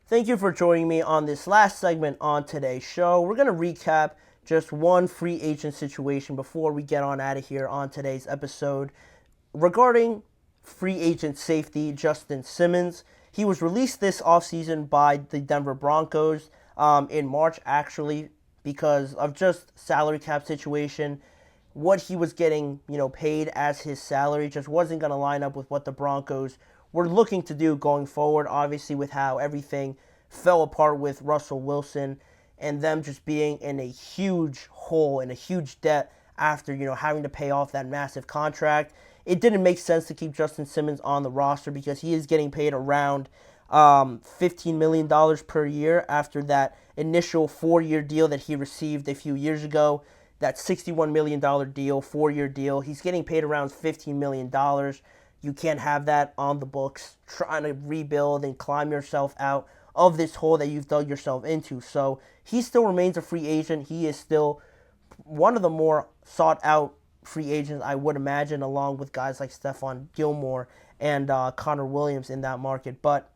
Thank you for joining me on this last segment on today's show. We're going to recap just one free agent situation before we get on out of here on today's episode. Regarding free agent safety Justin Simmons, he was released this offseason by the Denver Broncos in March, actually, because of just salary cap situation. What he was getting, paid as his salary just wasn't going to line up with what the Broncos were looking to do going forward, obviously with how everything fell apart with Russell Wilson and them just being in a huge hole, in a huge debt after, having to pay off that massive contract. It didn't make sense to keep Justin Simmons on the roster because he is getting paid around $15 million per year after that initial 4-year deal that he received a few years ago. That $61 million deal, 4-year deal. He's getting paid around $15 million. You can't have that on the books trying to rebuild and climb yourself out of this hole that you've dug yourself into. So he still remains a free agent. He is still one of the more sought out free agents, I would imagine, along with guys like Stephon Gilmore and Connor Williams in that market. But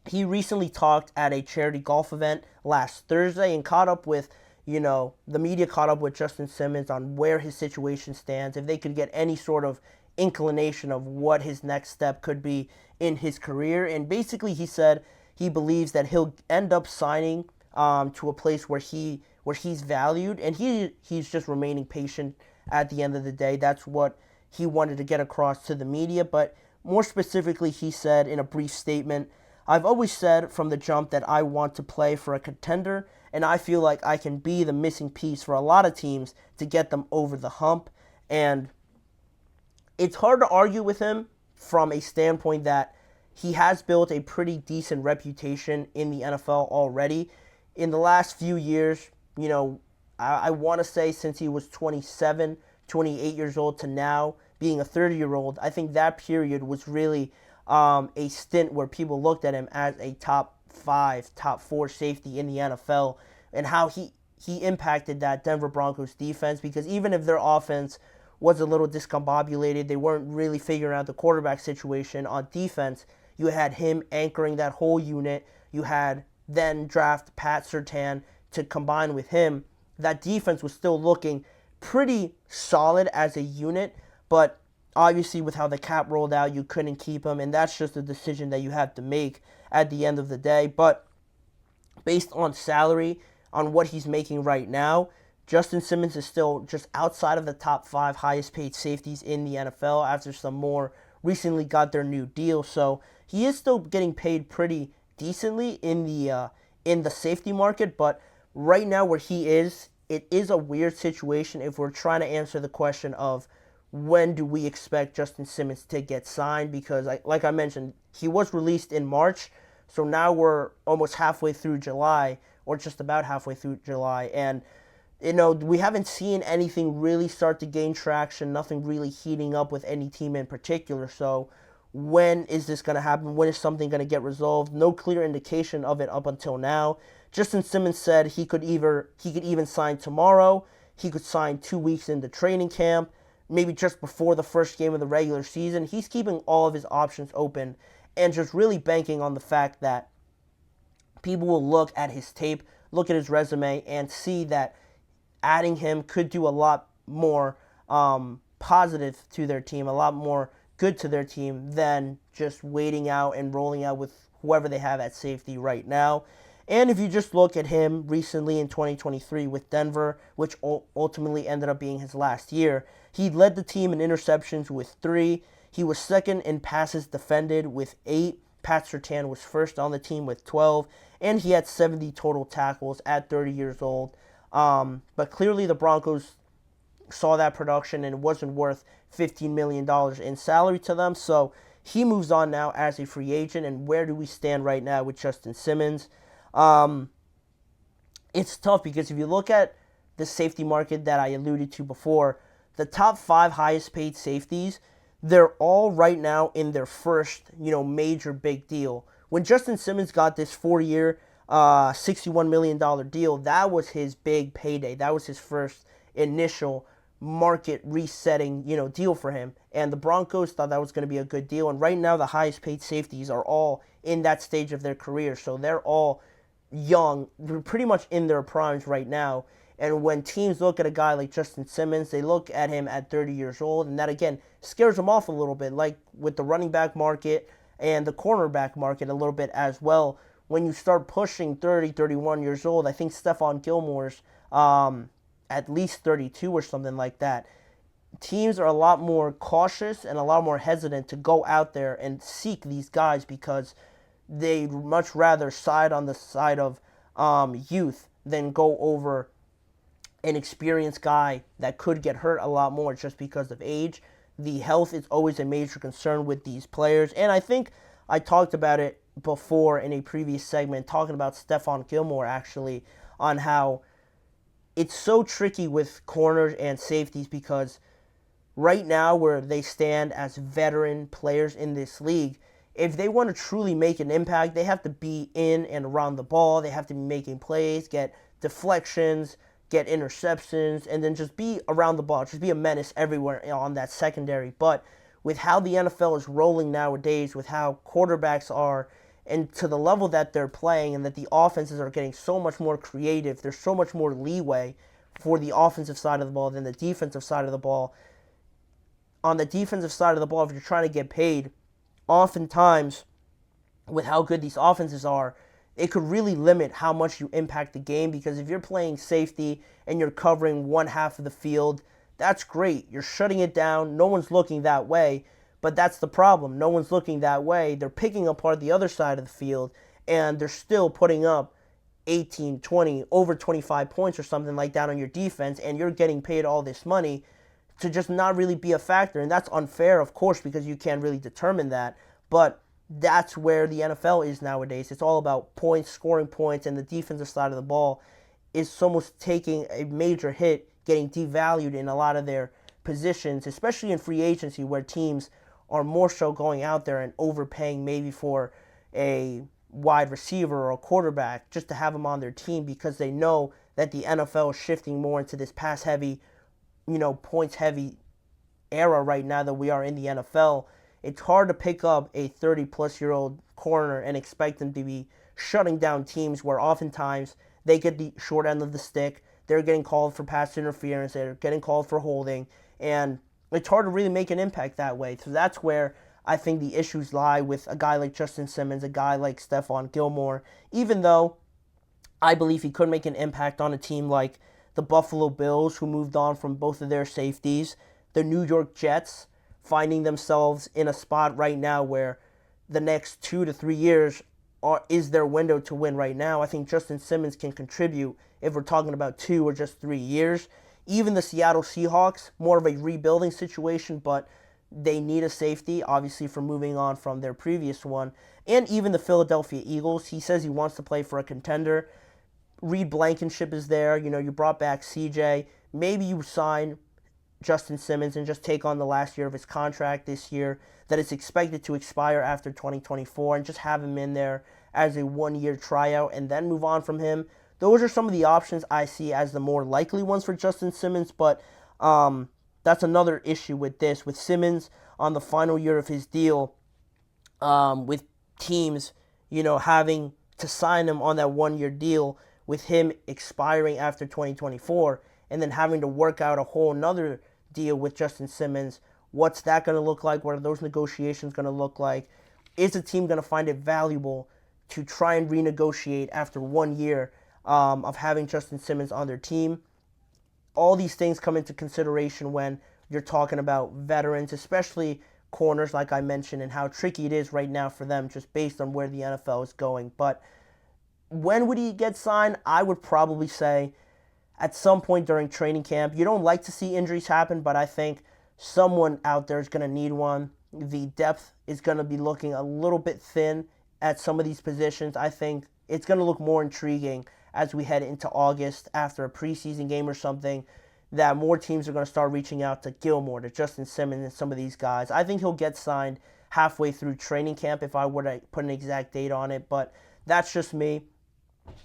he recently talked at a charity golf event last Thursday and caught up with the media caught up with Justin Simmons on where his situation stands, if they could get any sort of inclination of what his next step could be in his career. And basically he said he believes that he'll end up signing to a place where he's valued, and he's just remaining patient at the end of the day. That's what he wanted to get across to the media. But more specifically, he said in a brief statement, "I've always said from the jump that I want to play for a contender, and I feel like I can be the missing piece for a lot of teams to get them over the hump." And it's hard to argue with him from a standpoint that he has built a pretty decent reputation in the NFL already. In the last few years, I want to say since he was 27, 28 years old to now being a 30-year-old, I think that period was really a stint where people looked at him as a top 5, top 4 safety in the NFL, and how he impacted that Denver Broncos defense, because even if their offense was a little discombobulated, they weren't really figuring out the quarterback situation on defense, you had him anchoring that whole unit. You had then draft Pat Surtain to combine with him. That defense was still looking pretty solid as a unit, but obviously with how the cap rolled out, you couldn't keep him, and that's just a decision that you have to make at the end of the day. But based on salary, on what he's making right now, Justin Simmons is still just outside of the top 5 highest paid safeties in the NFL after some more recently got their new deal. So he is still getting paid pretty decently in the safety market, but right now where he is, it is a weird situation if we're trying to answer the question of when do we expect Justin Simmons to get signed, because like I mentioned, he was released in March, so now we're almost halfway through July, or just about halfway through July, and we haven't seen anything really start to gain traction, nothing really heating up with any team in particular. So when is this going to happen? When is something going to get resolved? No clear indication of it up until now. Justin Simmons said he could even sign tomorrow. He could sign 2 weeks into training camp, maybe just before the first game of the regular season. He's keeping all of his options open and just really banking on the fact that people will look at his tape, look at his resume, and see that adding him could do a lot more positive to their team, a lot more good to their team than just waiting out and rolling out with whoever they have at safety right now. And if you just look at him recently in 2023 with Denver, which ultimately ended up being his last year, he led the team in interceptions with 3. He was second in passes defended with 8. Pat Surtain was first on the team with 12. And he had 70 total tackles at 30 years old. But clearly the Broncos saw that production and it wasn't worth $15 million in salary to them. So he moves on now as a free agent. And where do we stand right now with Justin Simmons? It's tough because if you look at the safety market that I alluded to before, the top 5 highest paid safeties, they're all right now in their first, major big deal. When Justin Simmons got this 4-year, $61 million deal, that was his big payday. That was his first initial market resetting, deal for him. And the Broncos thought that was going to be a good deal. And right now, the highest paid safeties are all in that stage of their career. So they're all young. They're pretty much in their primes right now. And when teams look at a guy like Justin Simmons, they look at him at 30 years old, and that, again, scares them off a little bit, like with the running back market and the cornerback market a little bit as well. When you start pushing 30, 31 years old, I think Stephon Gilmore's at least 32 or something like that. Teams are a lot more cautious and a lot more hesitant to go out there and seek these guys because they'd much rather side on the side of youth than go over an experienced guy that could get hurt a lot more just because of age. The health is always a major concern with these players, and I think I talked about it before in a previous segment, talking about Stephon Gilmore actually, on how it's so tricky with corners and safeties because right now where they stand as veteran players in this league, if they want to truly make an impact, they have to be in and around the ball. They have to be making plays, get deflections, get interceptions, and then just be around the ball. Just be a menace everywhere on that secondary. But with how the NFL is rolling nowadays, with how quarterbacks are, and to the level that they're playing, and that the offenses are getting so much more creative, there's so much more leeway for the offensive side of the ball than the defensive side of the ball. On the defensive side of the ball, if you're trying to get paid, oftentimes, with how good these offenses are, it could really limit how much you impact the game, because if you're playing safety and you're covering one half of the field, that's great. You're shutting it down. No one's looking that way, but that's the problem. No one's looking that way. They're picking apart the other side of the field, and they're still putting up 18, 20, over 25 points or something like that on your defense, and you're getting paid all this money to just not really be a factor. And that's unfair, of course, because you can't really determine that, but that's where the NFL is nowadays. It's all about points, scoring points, and the defensive side of the ball is almost taking a major hit, getting devalued in a lot of their positions, especially in free agency, where teams are more so going out there and overpaying maybe for a wide receiver or a quarterback just to have them on their team, because they know that the NFL is shifting more into this pass-heavy, points-heavy era right now that we are in the NFL. It's hard to pick up a 30-plus-year-old corner and expect them to be shutting down teams where oftentimes they get the short end of the stick. They're getting called for pass interference. They're getting called for holding. And it's hard to really make an impact that way. So that's where I think the issues lie with a guy like Justin Simmons, a guy like Stephon Gilmore, even though I believe he could make an impact on a team like the Buffalo Bills, who moved on from both of their safeties, the New York Jets, finding themselves in a spot right now where the next 2 to 3 years is their window to win right now. I think Justin Simmons can contribute if we're talking about 2 or just 3 years. Even the Seattle Seahawks, more of a rebuilding situation, but they need a safety, obviously, for moving on from their previous one. And even the Philadelphia Eagles, he says he wants to play for a contender. Reed Blankenship is there. You brought back CJ. Maybe you sign Justin Simmons and just take on the last year of his contract this year that is expected to expire after 2024, and just have him in there as a one-year tryout and then move on from him. Those are some of the options I see as the more likely ones for Justin Simmons, but that's another issue with this. With Simmons on the final year of his deal, with teams, having to sign him on that one-year deal, with him expiring after 2024, and then having to work out a whole nother deal with Justin Simmons. What's that going to look like? What are those negotiations going to look like? Is the team going to find it valuable to try and renegotiate after 1 year of having Justin Simmons on their team? All these things come into consideration when you're talking about veterans, especially corners, like I mentioned, and how tricky it is right now for them just based on where the NFL is going. But when would he get signed? I would probably say at some point during training camp. You don't like to see injuries happen, but I think someone out there is going to need one. The depth is going to be looking a little bit thin at some of these positions. I think it's going to look more intriguing as we head into August after a preseason game or something, that more teams are going to start reaching out to Gilmore, to Justin Simmons, and some of these guys. I think he'll get signed halfway through training camp if I were to put an exact date on it, but that's just me.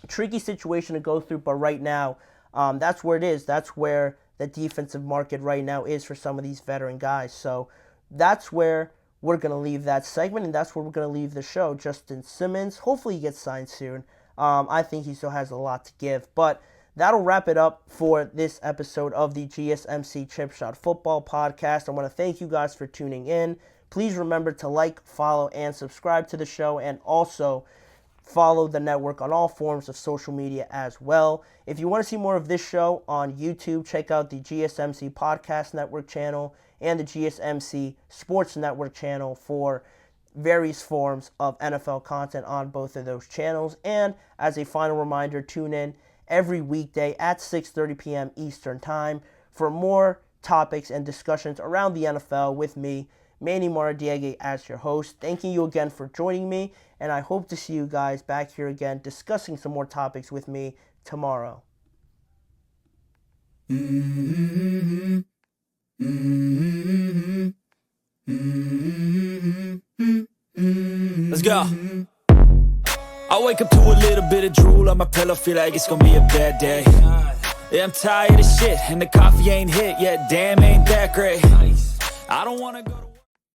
Tricky situation to go through, but right now, that's where it is. That's where the defensive market right now is for some of these veteran guys. So that's where we're going to leave that segment, and that's where we're going to leave the show. Justin Simmons, hopefully he gets signed soon. I think he still has a lot to give. But that'll wrap it up for this episode of the GSMC Chip Shot Football Podcast. I want to thank you guys for tuning in. Please remember to like, follow, and subscribe to the show, and also follow the network on all forms of social media as well. If you want to see more of this show on YouTube, check out the GSMC Podcast Network channel and the GSMC Sports Network channel for various forms of NFL content on both of those channels. And as a final reminder, tune in every weekday at 6:30 p.m. Eastern Time for more topics and discussions around the NFL with me, Manny Maradiaga, as your host. Thanking you again for joining me, and I hope to see you guys back here again discussing some more topics with me tomorrow. Let's go. I wake up to a little bit of drool on my pillow, feel like it's gonna be a bad day. Yeah, I'm tired of shit, and the coffee ain't hit yet, damn, ain't that great. I don't wanna go to